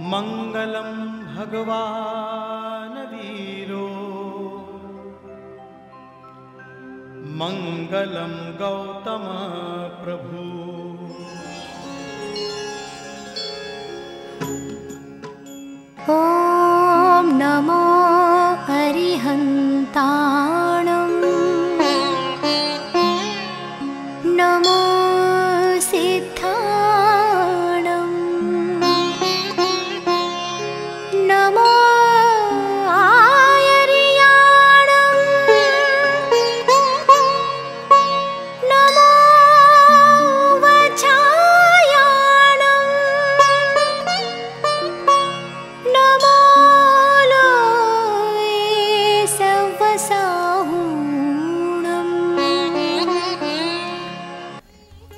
मंगलम भगवान वीरो मंगलम गौतम प्रभु। ॐ नमो अरिहन्ताणं नमो सिद्धाणं नमो आयर्याणं नमो वचायाणं नमो लोये सवसाहूणम्।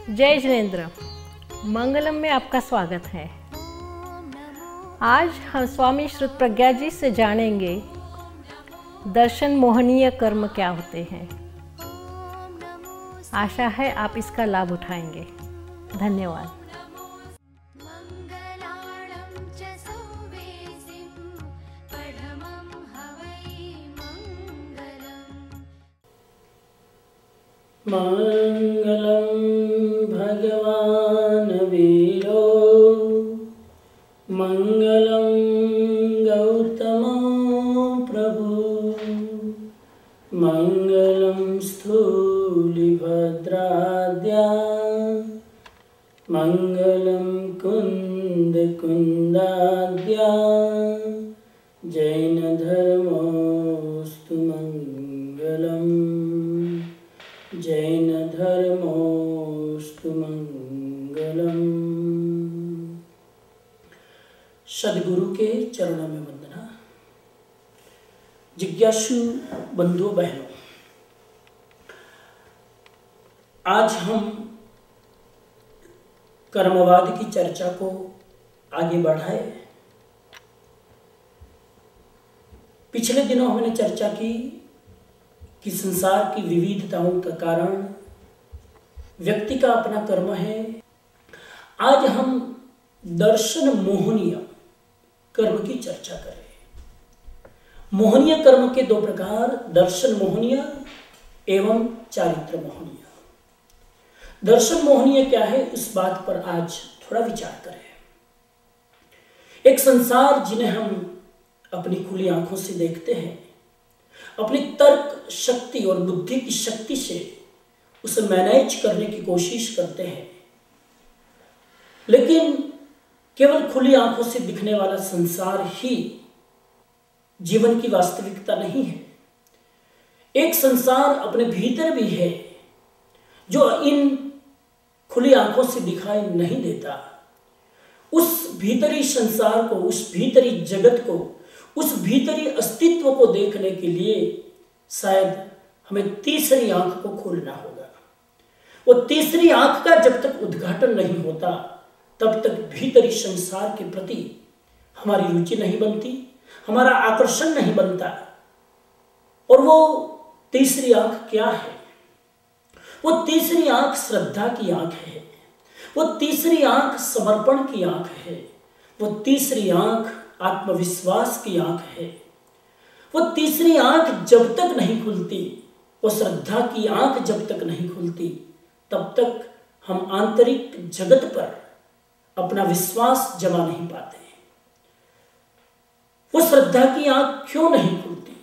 जय जिनेन्द्र, मंगलम में आपका स्वागत है। आज हम स्वामी श्रुत प्रज्ञा जी से जानेंगे दर्शन मोहनीय कर्म क्या होते हैं। आशा है आप इसका लाभ उठाएंगे। धन्यवाद। मङ्गलाणं च सौवेसिं पठमं हवै मङ्गलम्। मंगलम भगवान वीरो मंगलम गौतम प्रभु मंगलम स्थूलिभद्राद्या मंगलम कुंद कुंदाद्या जैन धर्मोस्तु मंगलम जैन धर्मोस्तु मंगलम। सदगुरु के चरणों में वंदना। जिज्ञासु बंधुओं बहनों, आज हम कर्मवाद की चर्चा को आगे बढ़ाए। पिछले दिनों हमने चर्चा की कि संसार की विविधताओं का कारण व्यक्ति का अपना कर्म है। आज हम दर्शन मोहनीय कर्म की चर्चा करें। मोहनीय कर्म के दो प्रकार, दर्शन मोहनीय एवं चारित्र मोहनीय। दर्शन मोहनीय क्या है, इस बात पर आज थोड़ा विचार करें। एक संसार जिन्हें हम अपनी खुली आंखों से देखते हैं, अपनी तर्क शक्ति और बुद्धि की शक्ति से उसे मैनेज करने की कोशिश करते हैं, लेकिन केवल खुली आंखों से दिखने वाला संसार ही जीवन की वास्तविकता नहीं है। एक संसार अपने भीतर भी है जो इन खुली आंखों से दिखाई नहीं देता। उस भीतरी संसार को, उस भीतरी जगत को, उस भीतरी अस्तित्व को देखने के लिए शायद हमें तीसरी आंख को खोलना होगा। वो तीसरी आंख का जब तक उद्घाटन नहीं होता, तब तक भीतरी संसार के प्रति हमारी रुचि नहीं बनती, हमारा आकर्षण नहीं बनता। और वो तीसरी आंख क्या है? वो तीसरी आंख श्रद्धा की आंख है। वो तीसरी आंख समर्पण की आंख है। वो तीसरी आंख आत्मविश्वास की आंख है। वो तीसरी आंख जब तक नहीं खुलती, वो श्रद्धा की आंख जब तक नहीं खुलती, तब तक हम आंतरिक जगत पर अपना विश्वास जमा नहीं पाते। वो श्रद्धा की आंख क्यों नहीं खुलती?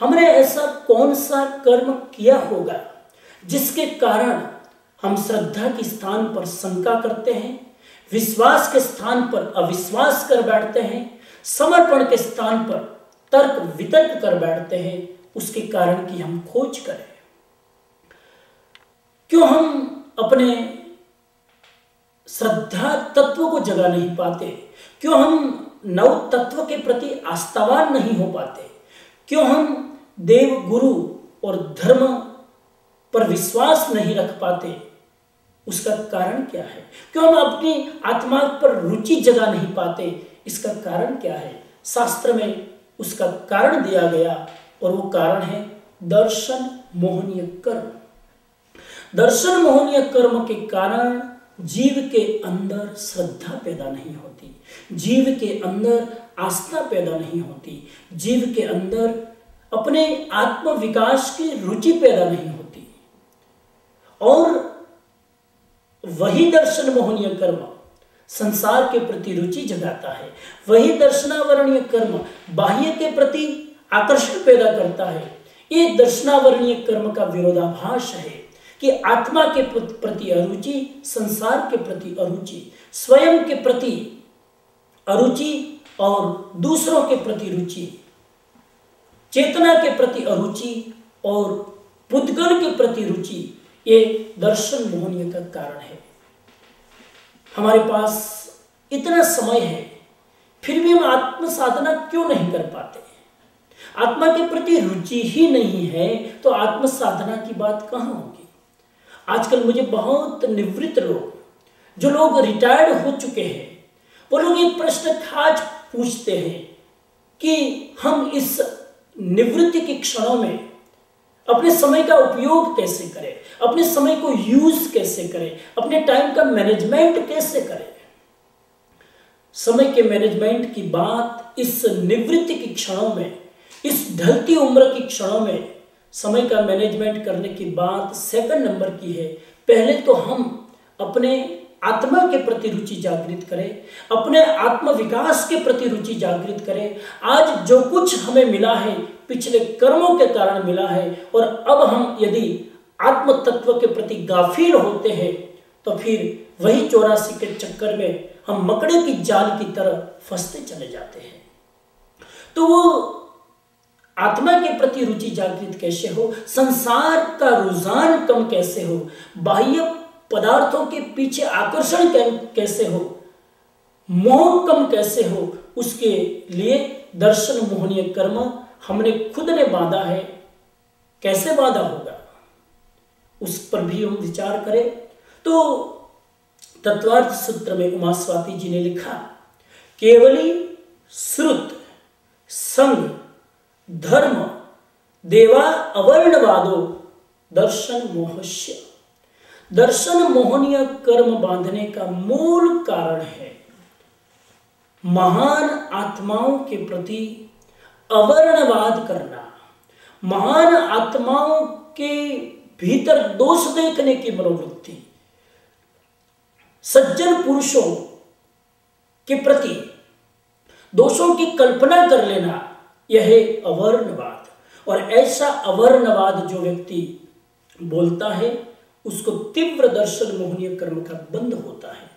हमने ऐसा कौन सा कर्म किया होगा जिसके कारण हम श्रद्धा के स्थान पर शंका करते हैं, विश्वास के स्थान पर अविश्वास कर बैठते हैं, समर्पण के स्थान पर तर्क वितर्क कर बैठते हैं? उसके कारण की हम खोज करें। क्यों हम अपने श्रद्धा तत्व को जगा नहीं पाते? क्यों हम नव तत्व के प्रति आस्थावान नहीं हो पाते? क्यों हम देव गुरु और धर्म पर विश्वास नहीं रख पाते? उसका कारण क्या है? क्यों हम अपनी आत्मा पर रुचि जगा नहीं पाते? इसका कारण क्या है? शास्त्र में उसका कारण दिया गया और वो कारण है दर्शन मोहनीय कर्म। दर्शन मोहनीय कर्म के कारण जीव के अंदर श्रद्धा पैदा नहीं होती, जीव के अंदर आस्था पैदा नहीं होती, जीव के अंदर अपने आत्म विकास की रुचि पैदा नहीं होती। और वही दर्शन मोहनीय कर्म संसार के प्रति रुचि जगाता है, वही दर्शनावरणीय कर्म बाह्य के प्रति आकर्षण पैदा करता है। ये दर्शनावरणीय कर्म का विरोधाभास है कि आत्मा के प्रति अरुचि, संसार के प्रति अरुचि, स्वयं के प्रति अरुचि और दूसरों के प्रति रुचि, चेतना के प्रति अरुचि और पुद्गल के प्रति रुचि, ये दर्शन मोहनीय का कारण है। हमारे पास इतना समय है, फिर भी हम आत्म साधना क्यों नहीं कर पाते? आत्मा के प्रति रुचि ही नहीं है तो आत्म साधना की बात कहाँ होगी? आजकल मुझे बहुत निवृत्त लोग, जो लोग रिटायर्ड हो चुके हैं, वो लोग एक प्रश्न खास पूछते हैं कि हम इस निवृत्ति के क्षणों में अपने समय का उपयोग कैसे करें, अपने समय को यूज कैसे करें, अपने टाइम का मैनेजमेंट कैसे करें। समय के मैनेजमेंट की बात इस निवृत्ति के क्षणों में, इस ढलती उम्र की क्षणों में समय का मैनेजमेंट करने की बात सेकंड नंबर की है। पहले तो हम अपने आत्मा के प्रति रुचि जागृत करें, अपने आत्म विकास के प्रति रुचि जागृत करें। आज जो कुछ हमें मिला है पिछले कर्मों के कारण मिला है, और अब हम यदि आत्म तत्व के प्रति गाफिल होते हैं तो फिर वही 84 के चक्कर में हम मकड़े की जाल की तरह फंसते चले जाते हैं। तो वो आत्मा के प्रति रुचि जागृत कैसे हो, संसार का रुझान कम कैसे हो, बाह्य पदार्थों के पीछे आकर्षण कैसे हो, मोह कम कैसे हो, उसके लिए दर्शन मोहनीय कर्म हमने खुद ने बांधा है। कैसे बांधा होगा उस पर भी हम विचार करें तो तत्वार्थ सूत्र में उमा स्वाति जी ने लिखा, केवली श्रुत संग धर्म देवा अवर्णवादो दर्शन मोहस्य। दर्शन मोहनीय कर्म बांधने का मूल कारण है महान आत्माओं के प्रति अवर्णवाद करना, महान आत्माओं के भीतर दोष देखने की मनोवृत्ति, सज्जन पुरुषों के प्रति दोषों की कल्पना कर लेना, यह है अवर्णवाद। और ऐसा अवर्णवाद जो व्यक्ति बोलता है उसको तीव्र दर्शन मोहनीय कर्म का बंध होता है।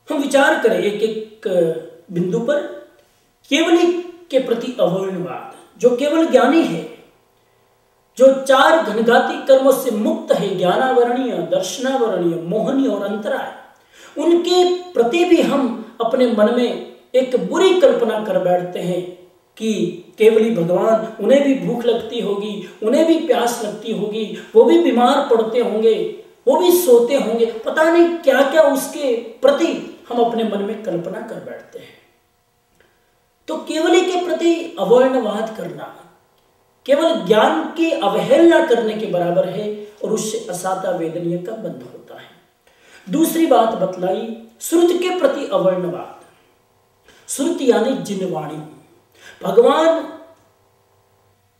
हम विचार करें एक एक बिंदु पर। केवली के प्रति अवर्णवाद, जो केवल ज्ञानी है, जो 4 घनघाती कर्मों से मुक्त है, ज्ञानावरणीय, दर्शनावरणीय, मोहनीय और अंतराय, उनके प्रति भी हम अपने मन में एक बुरी कल्पना कर बैठते हैं कि केवली भगवान, उन्हें भी भूख लगती होगी, उन्हें भी प्यास लगती होगी, वो भी बीमार पड़ते होंगे, वो भी सोते होंगे, पता नहीं क्या क्या उसके प्रति हम अपने मन में कल्पना कर बैठते हैं। तो केवली के प्रति अवर्णवाद करना केवल ज्ञान की अवहेलना करने के बराबर है और उससे असाता वेदनीय का बंध होता है। दूसरी बात बतलाई, श्रुत के प्रति अवर्णवाद। श्रुत यानी जिनवाणी। भगवान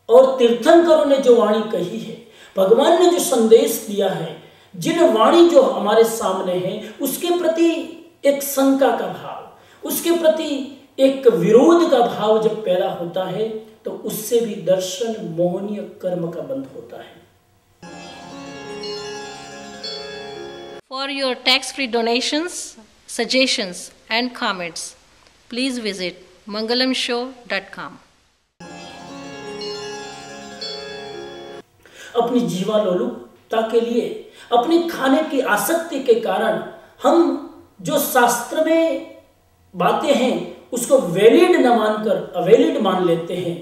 और तीर्थंकरों ने जो वाणी कही है, भगवान ने जो संदेश दिया है, जिन वाणी जो हमारे सामने है, उसके प्रति एक शंका का भाव, उसके प्रति एक विरोध का भाव जब पैदा होता है तो उससे भी दर्शन मोहनीय कर्म का बंध होता है। For your tax-free donations, suggestions and comments, please visit mangalamshow.com. अपनी जीवालोलुपता के लिए, अपनी खाने की आसक्ति के कारण हम जो शास्त्र में बातें हैं उसको वैलिड न मानकर अवैलिड मान लेते हैं,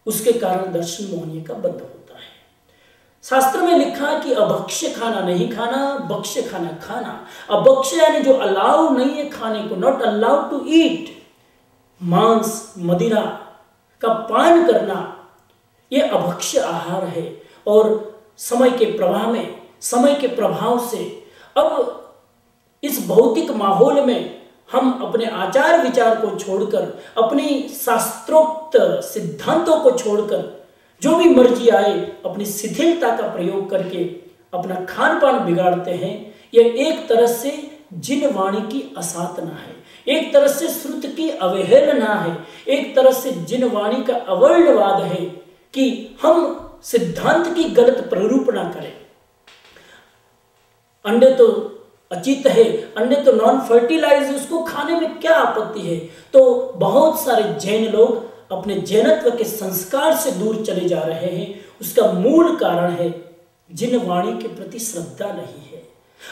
उसके कारण दर्शन मोहनीय का बंध होता है। शास्त्र में लिखा कि अभक्ष्य खाना नहीं खाना, भक्ष्य खाना खाना। अभक्ष्य यानी जो अलाउ नहीं है खाने को, नॉट अलाउड टू ईट। मांस मदिरा का पान करना यह अभक्ष्य आहार है। और समय के प्रवाह में समय के प्रभाव से अब इस भौतिक माहौल में हम अपने आचार विचार को छोड़कर, अपनी शास्त्रोक्त सिद्धांतों को छोड़कर जो भी मर्जी आए अपनी शिथिलता का प्रयोग करके अपना खान पान बिगाड़ते हैं। यह एक तरह से जिन वाणी की असाधना है, एक तरह से श्रुत की अवहेलना है, एक तरह से जिन वाणी का अवर्णवाद है कि हम सिद्धांत की गलत प्ररूपणा करें। अंडे तो अचित है, अंडे तो नॉन फर्टिलाइज, उसको खाने में क्या आपत्ति है। तो बहुत सारे जैन लोग अपने जैनत्व के संस्कार से दूर चले जा रहे हैं। उसका मूल कारण है जिन वाणी के प्रति श्रद्धा नहीं है,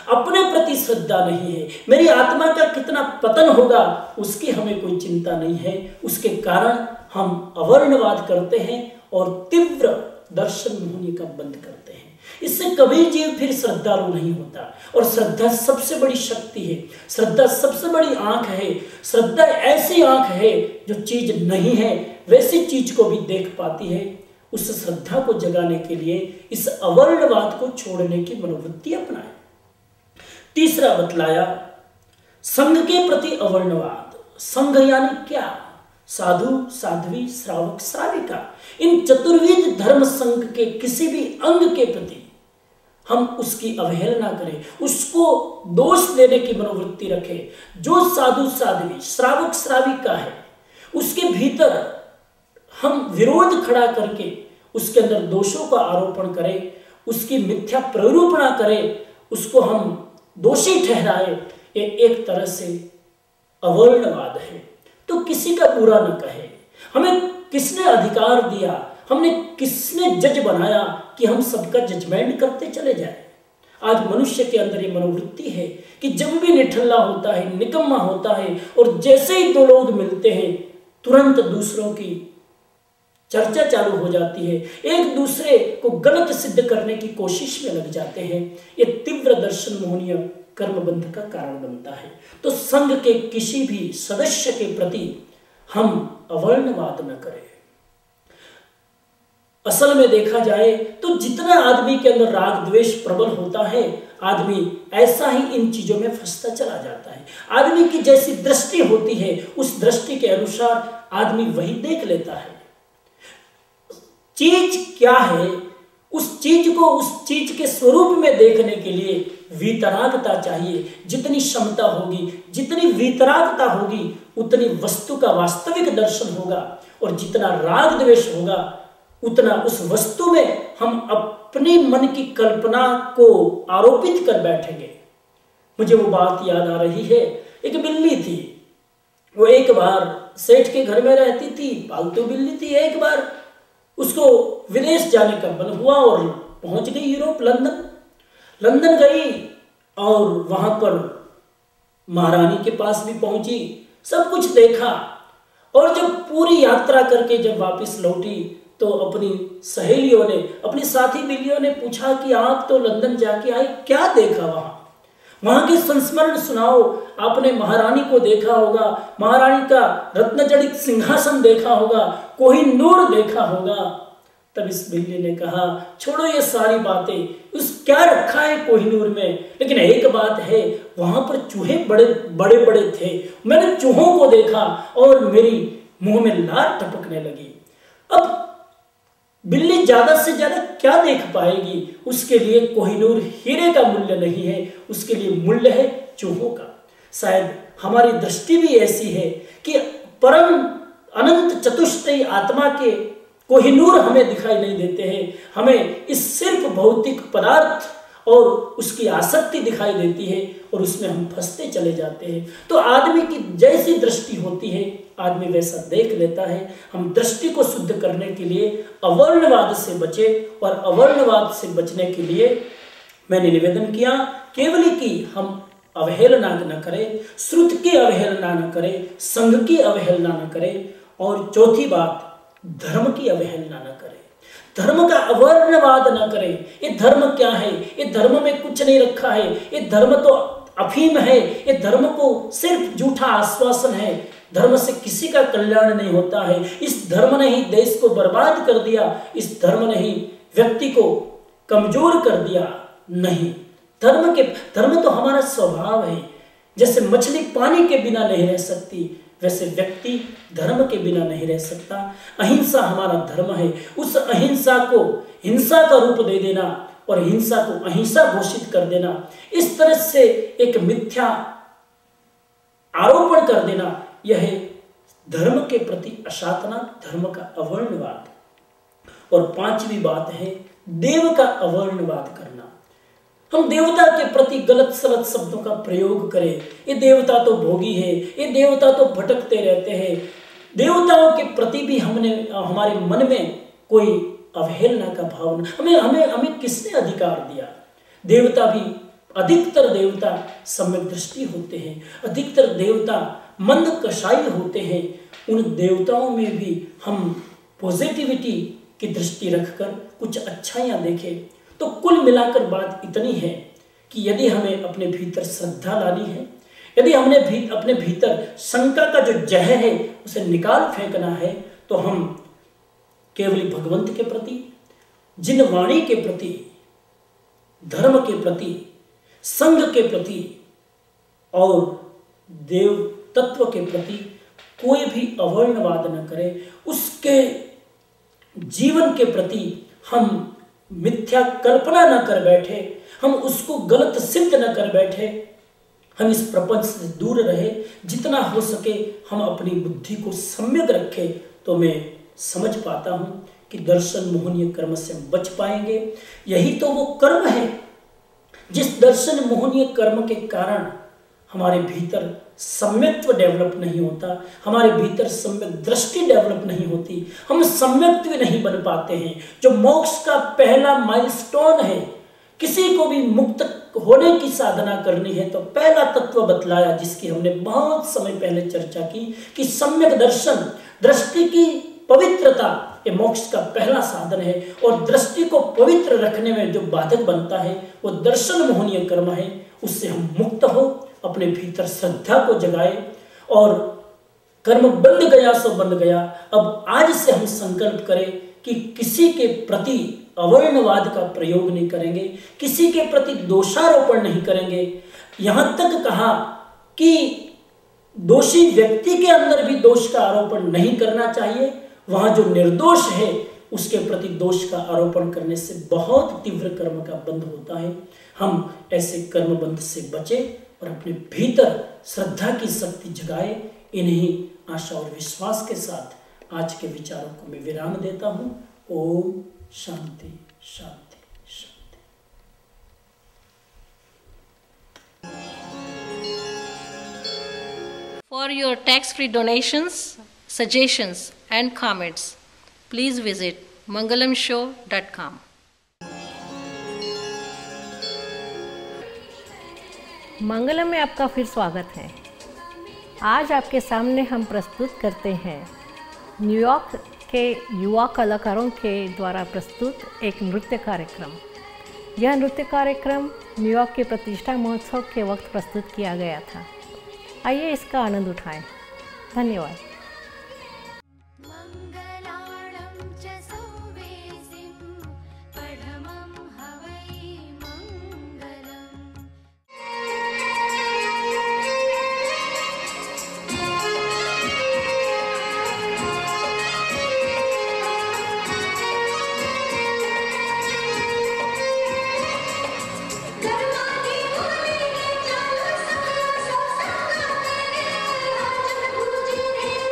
अपने प्रति श्रद्धा नहीं है। मेरी आत्मा का कितना पतन होगा उसकी हमें कोई चिंता नहीं है। उसके कारण हम अवर्णवाद करते हैं और तीव्र दर्शन मोहनी का बंद करते हैं। इससे कभी जीव फिर श्रद्धालु नहीं होता। और श्रद्धा सबसे बड़ी शक्ति है, श्रद्धा सबसे बड़ी आंख है। श्रद्धा ऐसी आंख है जो चीज नहीं है वैसी चीज को भी देख पाती है। उस श्रद्धा को जगाने के लिए इस अवर्णवाद को छोड़ने की मनोवृत्ति अपनाए। तीसरा बतलाया संघ के प्रति अवर्णवाद। संघ यानी क्या? साधु, साध्वी, श्रावक, श्राविका, इन चतुर्विध धर्म संघ के किसी भी अंग के प्रति हम उसकी अवहेलना करें, उसको दोष देने की मनोवृत्ति रखें। जो साधु, साध्वी, श्रावक, श्राविका है उसके भीतर हम विरोध खड़ा करके उसके अंदर दोषों का आरोपण करें, उसकी मिथ्या प्ररूपणा करें, उसको हम दोषी ठहराए, ये एक तरह से अवर्णवाद है। तो किसी का बुरा न कहे। हमें किसने अधिकार दिया, हमने किसने जज बनाया कि हम सबका जजमेंट करते चले जाए। आज मनुष्य के अंदर ये मनोवृत्ति है कि जब भी निठल्ला होता है, निकम्मा होता है और जैसे ही दो लोग मिलते हैं तुरंत दूसरों की चर्चा चालू हो जाती है, एक दूसरे को गलत सिद्ध करने की कोशिश में लग जाते हैं। ये तीव्र दर्शन मोहनीय कर्मबंध का कारण बनता है। तो संघ के किसी भी सदस्य के प्रति हम अवर्णवाद न करें। असल में देखा जाए तो जितना आदमी के अंदर राग द्वेष प्रबल होता है, आदमी ऐसा ही इन चीजों में फंसता चला जाता है। आदमी की जैसी दृष्टि होती है उस दृष्टि के अनुसार आदमी वही देख लेता है। चीज क्या है, उस चीज को उस चीज के स्वरूप में देखने के लिए वीतरागता चाहिए। जितनी क्षमता होगी, जितनी वीतरागता होगी, उतनी वस्तु का वास्तविक दर्शन होगा। और जितना राग द्वेष होगा उतना उस वस्तु में हम अपने मन की कल्पना को आरोपित कर बैठेंगे। मुझे वो बात याद आ रही है, एक बिल्ली थी, वो एक बार सेठ के घर में रहती थी, पालतू बिल्ली थी। एक बार उसको विदेश जाने का मन हुआ और पहुंच गई यूरोप, लंदन गई और वहां पर महारानी के पास भी पहुंची, सब कुछ देखा। और जब पूरी यात्रा करके जब वापस लौटी तो अपनी सहेलियों ने, अपनी साथी बिल्लियों ने पूछा कि आप तो लंदन जाके आए, क्या देखा वहां के संस्मरण सुनाओ। आपने महारानी को देखा होगा, महारानी का रत्नजड़ित सिंहासन देखा होगा, कोहिनूर देखा होगा। तब इस बिल्ली ने कहा, छोड़ो ये सारी बातें, उस क्या रखा है कोहिनूर में, लेकिन एक बात है, वहां पर चूहे बड़े बड़े बड़े थे। मैंने चूहों को देखा और मेरी मुंह में लार टपकने लगी। अब बिल्ली ज्यादा से ज्यादा क्या देख पाएगी? उसके लिए कोहिनूर हीरे का मूल्य नहीं है, उसके लिए मूल्य है चूहों का। शायद हमारी दृष्टि भी ऐसी है कि परम अनंत चतुष्टयी आत्मा के कोहिनूर हमें दिखाई नहीं देते हैं, हमें इस सिर्फ भौतिक पदार्थ और उसकी आसक्ति दिखाई देती है और उसमें हम फंसते चले जाते हैं। तो आदमी की जैसी दृष्टि होती है आदमी वैसा देख लेता है। हम दृष्टि को शुद्ध करने के लिए अवर्णवाद से बचे, और अवर्णवाद से बचने के लिए मैंने निवेदन किया केवल कि हम अवहेलना न करें, श्रुत की अवहेलना न करें, संघ की अवहेलना न करें, और चौथी बात धर्म की अवहेलना न करें, धर्म का अवर्णवाद न करें। ये धर्म क्या है? ये धर्म में कुछ नहीं रखा है, ये धर्म तो अफीम है, ये धर्म को सिर्फ झूठा आश्वासन है। धर्म से किसी का कल्याण नहीं होता है। इस धर्म ने ही देश को बर्बाद कर दिया, इस धर्म ने ही व्यक्ति को कमजोर कर दिया। नहीं। धर्म तो हमारा स्वभाव है। जैसे मछली पानी के बिना नहीं रह सकती, वैसे व्यक्ति धर्म के बिना नहीं रह सकता। अहिंसा हमारा धर्म है। उस अहिंसा को हिंसा का रूप दे देना और हिंसा को अहिंसा घोषित कर देना, इस तरह से एक मिथ्या आरोपण कर देना, यह है धर्म के प्रति अशातना, धर्म का अवर्णवाद। और पांचवी बात है देव का अवर्णवाद करना। हम देवता के प्रति गलत सलत शब्दों का प्रयोग करें, ये देवता तो भोगी है, ये देवता तो भटकते रहते हैं। देवताओं के प्रति भी हमारे मन में कोई अवहेलना का भावना, हमें किसने अधिकार दिया? देवता भी, अधिकतर देवता सम्यक दृष्टि होते हैं, अधिकतर देवता मंद कषाई होते हैं। उन देवताओं में भी हम पॉजिटिविटी की दृष्टि रखकर कुछ अच्छाइयाँ देखें। तो कुल मिलाकर बात इतनी है कि यदि हमें अपने भीतर श्रद्धा लानी है, यदि हमने अपने भीतर शंका का जो जहर है उसे निकाल फेंकना है, तो हम केवल भगवंत के प्रति, जिन वाणी के प्रति, धर्म के प्रति, संघ के प्रति और देव तत्व के प्रति कोई भी अवर्णवाद न करें। उसके जीवन के प्रति हम मिथ्या कल्पना न कर बैठे, हम उसको गलत सिद्ध न कर बैठे, हम इस प्रपंच से दूर रहे। जितना हो सके हम अपनी बुद्धि को सम्यक रखें, तो मैं समझ पाता हूँ कि दर्शन मोहनीय कर्म से हम बच पाएंगे। यही तो वो कर्म है जिस दर्शन मोहनीय कर्म के कारण हमारे भीतर सम्यक्त्व डेवलप नहीं होता, हमारे भीतर सम्यक दृष्टि डेवलप नहीं होती, हम सम्यक्त्व नहीं बन पाते हैं। जो मोक्ष का पहला माइलस्टोन है, किसी को भी मुक्त होने की साधना करनी है तो पहला तत्व बतलाया, जिसकी हमने बहुत समय पहले चर्चा की, कि सम्यक दर्शन, दृष्टि की पवित्रता, ये मोक्ष का पहला साधन है। और दृष्टि को पवित्र रखने में जो बाधक बनता है वो दर्शन मोहनीय कर्म है। उससे हम मुक्त हो, अपने भीतर श्रद्धा को जगाए और कर्म बंध गया सो बंध गया। अब आज से हम संकल्प करें कि किसी के प्रति अवर्णवाद का प्रयोग नहीं करेंगे, किसी के प्रति दोषारोपण नहीं करेंगे। यहां तक कहा कि दोषी व्यक्ति के अंदर भी दोष का आरोपण नहीं करना चाहिए। वहां जो निर्दोष है उसके प्रति दोष का आरोपण करने से बहुत तीव्र कर्म का बंध होता है। हम ऐसे कर्म बंध से बचे और अपने भीतर श्रद्धा की शक्ति जगाए। इन्हीं आशा और विश्वास के साथ आज के विचारों को मैं विराम देता हूं। ओम शांति शांति शांति। For your tax-free donations, suggestions and comments, please visit mangalamshow.com. मंगलम में आपका फिर स्वागत है। आज आपके सामने हम प्रस्तुत करते हैं न्यूयॉर्क के युवा कलाकारों के द्वारा प्रस्तुत एक नृत्य कार्यक्रम। यह नृत्य कार्यक्रम न्यूयॉर्क के प्रतिष्ठा महोत्सव के वक्त प्रस्तुत किया गया था। आइए इसका आनंद उठाएं। धन्यवाद। Thank you.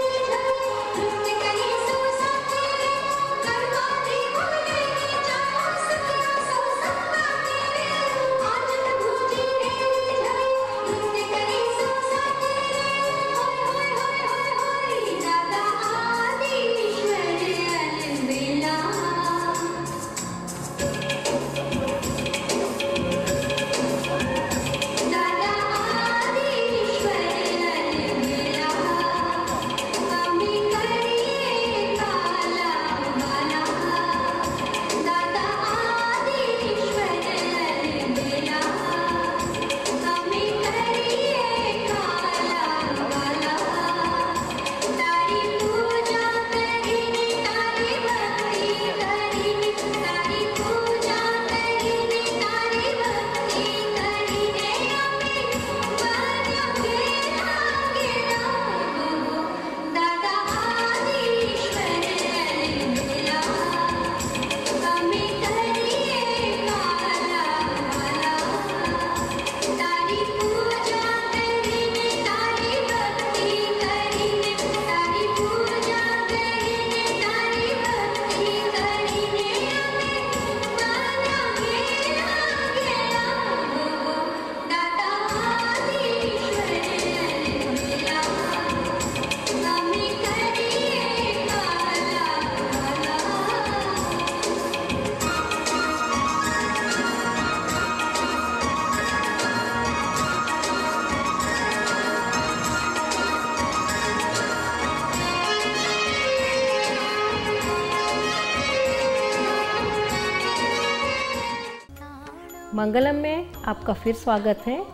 मंगलम में आपका फिर स्वागत है।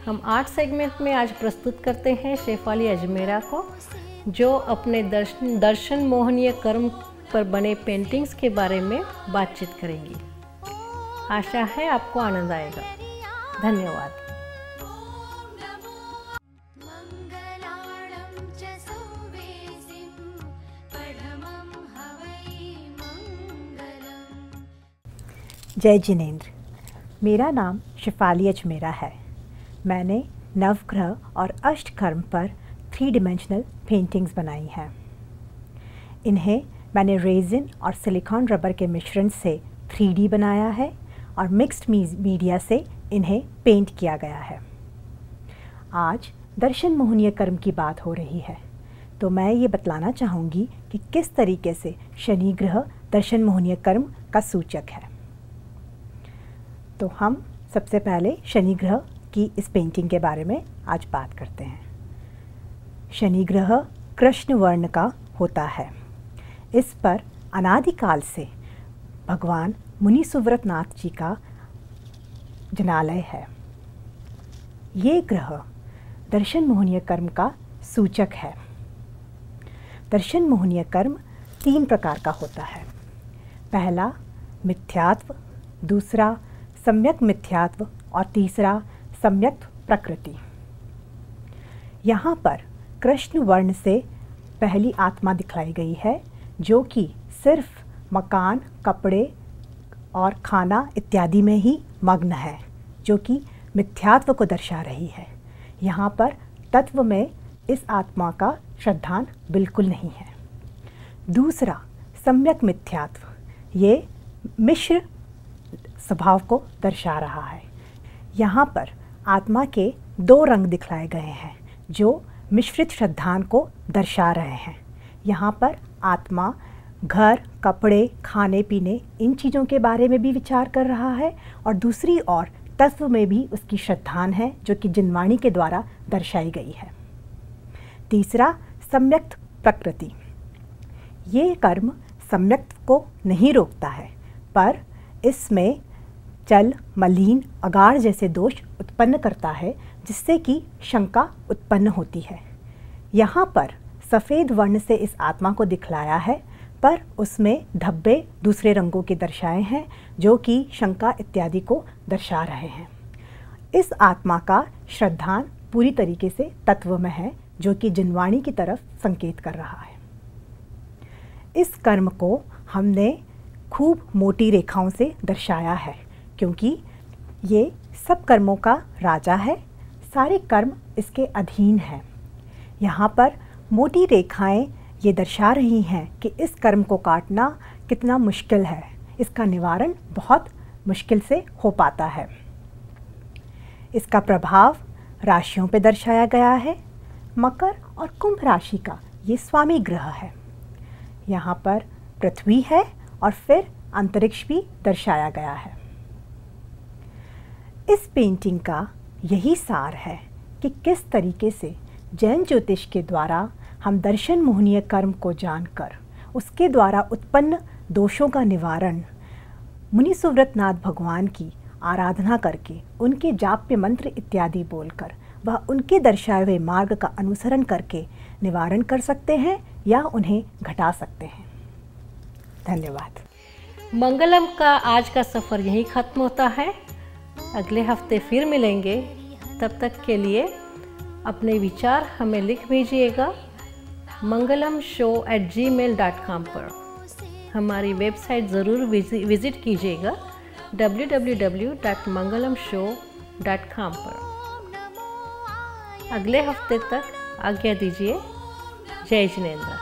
हम 8 सेगमेंट में आज प्रस्तुत करते हैं शेफाली अजमेरा को, जो अपने दर्शन मोहनीय कर्म पर बने पेंटिंग्स के बारे में बातचीत करेंगी। आशा है आपको आनंद आएगा। धन्यवाद। मङ्गलाणं च सौवेसिं पठमं हवै मङ्गलम्। जय जिनेंद्र। मेरा नाम शेफाली अजमेरा है। मैंने नवग्रह और अष्टकर्म पर 3 डायमेंशनल पेंटिंग्स बनाई हैं। इन्हें मैंने रेजिन और सिलिकॉन रबर के मिश्रण से 3D बनाया है और मिक्स्ड मीडिया से इन्हें पेंट किया गया है। आज दर्शन मोहनीय कर्म की बात हो रही है, तो मैं ये बतलाना चाहूँगी कि किस तरीके से शनि ग्रह दर्शन मोहनीय कर्म का सूचक है। तो हम सबसे पहले शनि ग्रह की इस पेंटिंग के बारे में आज बात करते हैं। शनि ग्रह कृष्ण वर्ण का होता है। इस पर अनादिकाल से भगवान मुनि सुव्रत नाथ जी का जनालय है। ये ग्रह दर्शन मोहनीय कर्म का सूचक है। दर्शन मोहनीय कर्म 3 प्रकार का होता है। पहला मिथ्यात्व, दूसरा सम्यक मिथ्यात्व और तीसरा सम्यक प्रकृति। यहाँ पर कृष्ण वर्ण से पहली आत्मा दिखलाई गई है, जो कि सिर्फ मकान, कपड़े और खाना इत्यादि में ही मग्न है, जो कि मिथ्यात्व को दर्शा रही है। यहाँ पर तत्व में इस आत्मा का श्रद्धान बिल्कुल नहीं है। दूसरा सम्यक मिथ्यात्व, ये मिश्र स्वभाव को दर्शा रहा है। यहाँ पर आत्मा के 2 रंग दिखलाए गए हैं, जो मिश्रित श्रद्धान को दर्शा रहे हैं। यहाँ पर आत्मा घर, कपड़े, खाने पीने इन चीज़ों के बारे में भी विचार कर रहा है और दूसरी ओर तत्व में भी उसकी श्रद्धान है, जो कि जिनवाणी के द्वारा दर्शाई गई है। तीसरा सम्यक प्रकृति। ये कर्म सम्यक को नहीं रोकता है, पर इसमें जल, मलिन, अगार जैसे दोष उत्पन्न करता है, जिससे कि शंका उत्पन्न होती है। यहाँ पर सफ़ेद वर्ण से इस आत्मा को दिखलाया है, पर उसमें धब्बे दूसरे रंगों के दर्शाए हैं, जो कि शंका इत्यादि को दर्शा रहे हैं। इस आत्मा का श्रद्धान पूरी तरीके से तत्व में है, जो कि जिनवाणी की तरफ संकेत कर रहा है। इस कर्म को हमने खूब मोटी रेखाओं से दर्शाया है, क्योंकि ये सब कर्मों का राजा है। सारे कर्म इसके अधीन हैं। यहाँ पर मोटी रेखाएं ये दर्शा रही हैं कि इस कर्म को काटना कितना मुश्किल है। इसका निवारण बहुत मुश्किल से हो पाता है। इसका प्रभाव राशियों पे दर्शाया गया है। मकर और कुंभ राशि का ये स्वामी ग्रह है। यहाँ पर पृथ्वी है और फिर अंतरिक्ष भी दर्शाया गया है। इस पेंटिंग का यही सार है कि किस तरीके से जैन ज्योतिष के द्वारा हम दर्शन मोहनीय कर्म को जानकर उसके द्वारा उत्पन्न दोषों का निवारण मुनि सुव्रत नाथ भगवान की आराधना करके, उनके जाप्य मंत्र इत्यादि बोलकर वह उनके दर्शाए हुए मार्ग का अनुसरण करके निवारण कर सकते हैं या उन्हें घटा सकते हैं। धन्यवाद। मंगलम का आज का सफ़र यहीं ख़त्म होता है। अगले हफ्ते फिर मिलेंगे। तब तक के लिए अपने विचार हमें लिख भेजिएगा mangalamshow@gmail.com पर। हमारी वेबसाइट ज़रूर विज़िट कीजिएगा www.mangalamshow.com पर। अगले हफ्ते तक आज्ञा दीजिए। जय जिनेंद्र।